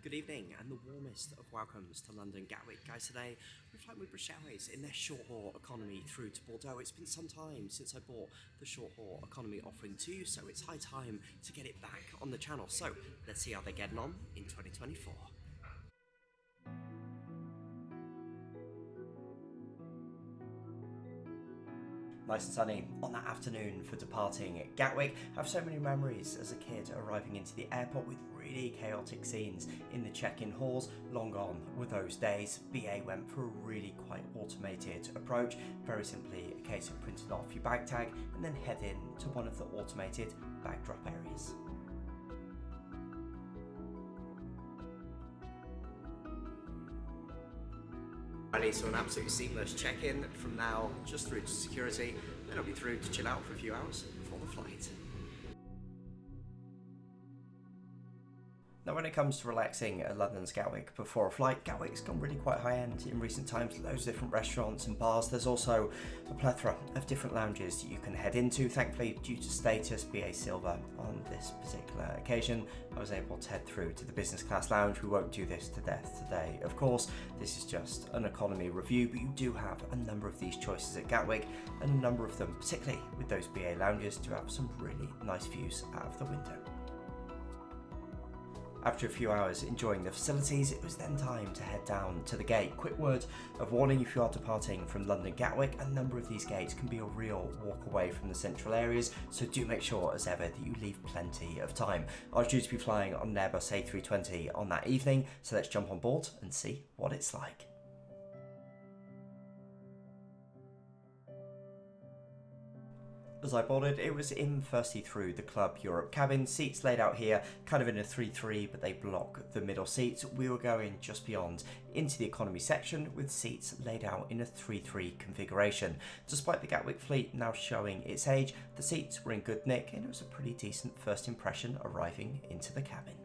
Good evening and the warmest of welcomes to London Gatwick. Guys, today we're flying with British Airways in their short-haul economy through to Bordeaux. It's been some time since I bought the short-haul economy offering to you, so it's high time to get it back on the channel. So let's see how they're getting on in 2024. Nice and sunny on that afternoon for departing Gatwick. I have so many memories as a kid arriving into the airport with really chaotic scenes in the check-in halls. Long gone were those days. BA went for a really quite automated approach. Very simply a case of printing off your bag tag and then head in to one of the automated bag drop areas. Ready, so an absolutely seamless check-in from now just through to security, then I'll be through to chill out for a few hours before the flight. Now when it comes to relaxing at London's Gatwick before a flight, Gatwick's gone really quite high-end in recent times. Loads of different restaurants and bars. There's also a plethora of different lounges that you can head into. Thankfully, due to status BA Silver on this particular occasion, I was able to head through to the business class lounge. We won't do this to death today, of course. This is just an economy review, but you do have a number of these choices at Gatwick, and a number of them, particularly with those BA lounges, do have some really nice views out of the window. After a few hours enjoying the facilities, it was then time to head down to the gate. Quick word of warning: if you are departing from London Gatwick, a number of these gates can be a real walk away from the central areas, so do make sure as ever that you leave plenty of time. I was due to be flying on an Airbus A320 on that evening, so let's jump on board and see what it's like. As I boarded, it was in firstly through the Club Europe cabin, seats laid out here, kind of in a 3-3, but they block the middle seats. We were going just beyond into the economy section with seats laid out in a 3-3 configuration. Despite the Gatwick fleet now showing its age, the seats were in good nick and it was a pretty decent first impression arriving into the cabin.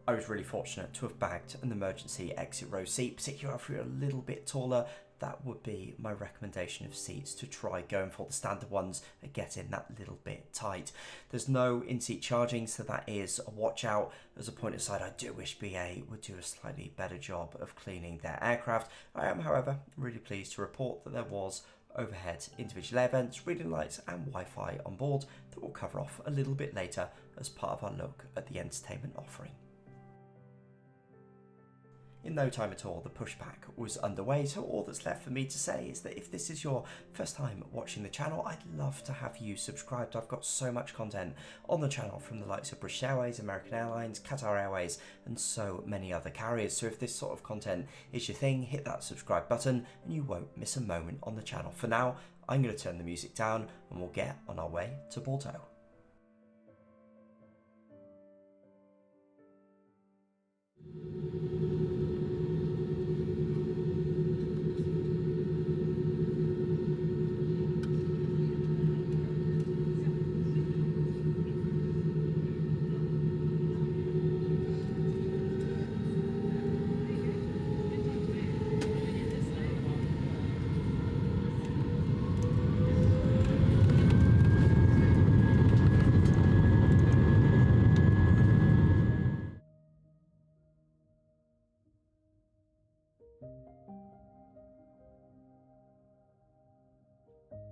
I was really fortunate to have bagged an emergency exit row seat, particularly if you're a little bit taller. That would be my recommendation of seats to try going for. The standard ones are getting that little bit tight. There's no in-seat charging, so that is a watch out. As a point aside, I do wish BA would do a slightly better job of cleaning their aircraft. I am, however, really pleased to report that there was overhead individual air vents, reading lights and Wi-Fi on board that we'll cover off a little bit later as part of our look at the entertainment offering. In no time at all, the pushback was underway, so all that's left for me to say is that if this is your first time watching the channel, I'd love to have you subscribed. I've got so much content on the channel from the likes of British Airways, American Airlines, Qatar Airways, and so many other carriers. So if this sort of content is your thing, hit that subscribe button and you won't miss a moment on the channel. For now, I'm going to turn the music down and we'll get on our way to Bordeaux.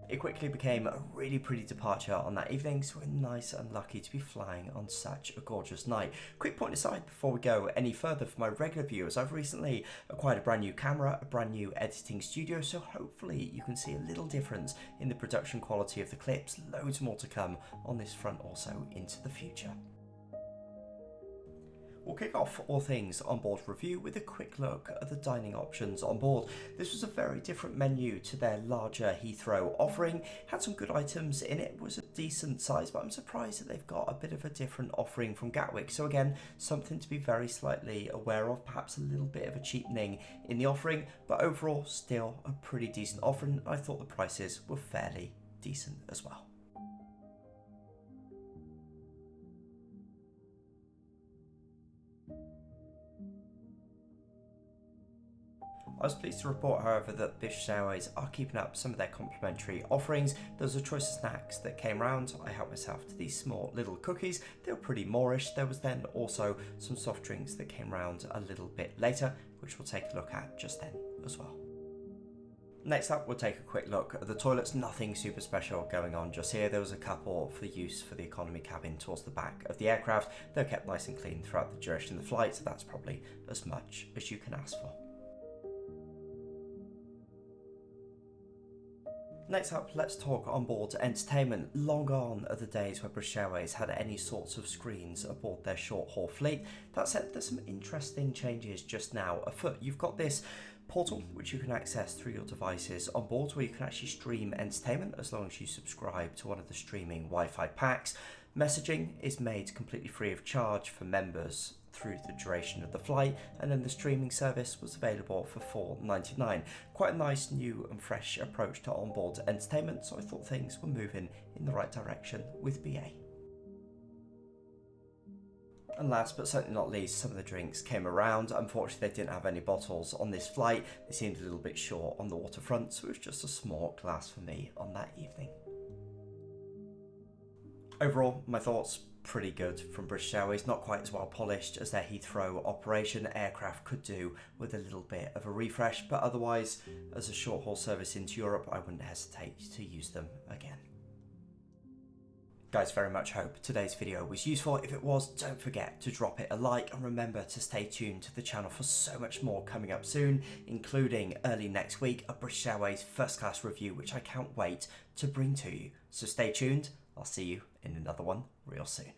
It quickly became a really pretty departure on that evening, so we're nice and lucky to be flying on such a gorgeous night. Quick point aside before we go any further for my regular viewers, I've recently acquired a brand new camera, a brand new editing studio, so hopefully you can see a little difference in the production quality of the clips. Loads more to come on this front also into the future. We'll kick off all things on board review with a quick look at the dining options on board. This was a very different menu to their larger Heathrow offering. Had some good items in it, was a decent size, but I'm surprised that they've got a bit of a different offering from Gatwick. So again, something to be very slightly aware of, perhaps a little bit of a cheapening in the offering, but overall still a pretty decent offering. I thought the prices were fairly decent as well. I was pleased to report, however, that British Airways are keeping up some of their complimentary offerings. There was a choice of snacks that came round. I helped myself to these small little cookies. They were pretty moreish. There was then also some soft drinks that came round a little bit later, which we'll take a look at just then as well. Next up, we'll take a quick look at the toilets. Nothing super special going on just here. There was a couple for use for the economy cabin towards the back of the aircraft. They're kept nice and clean throughout the duration of the flight, so that's probably as much as you can ask for. Next up, let's talk onboard entertainment. Long gone are the days where British Airways had any sorts of screens aboard their short-haul fleet. That said, there's some interesting changes just now afoot. You've got this portal which you can access through your devices on board, where you can actually stream entertainment as long as you subscribe to one of the streaming Wi-Fi packs. Messaging is made completely free of charge for members through the duration of the flight, and then the streaming service was available for $4.99. Quite a nice new and fresh approach to onboard entertainment, so I thought things were moving in the right direction with BA. And last but certainly not least, some of the drinks came around. Unfortunately, they didn't have any bottles on this flight. They seemed a little bit short on the waterfront, so it was just a small glass for me on that evening. Overall, my thoughts, pretty good from British Airways. Not quite as well polished as their Heathrow operation. Aircraft could do with a little bit of a refresh, but otherwise, as a short-haul service into Europe, I wouldn't hesitate to use them again. Guys, very much hope today's video was useful. If it was, don't forget to drop it a like, and remember to stay tuned to the channel for so much more coming up soon, including early next week, a British Airways first class review, which I can't wait to bring to you. So stay tuned. I'll see you in another one real soon.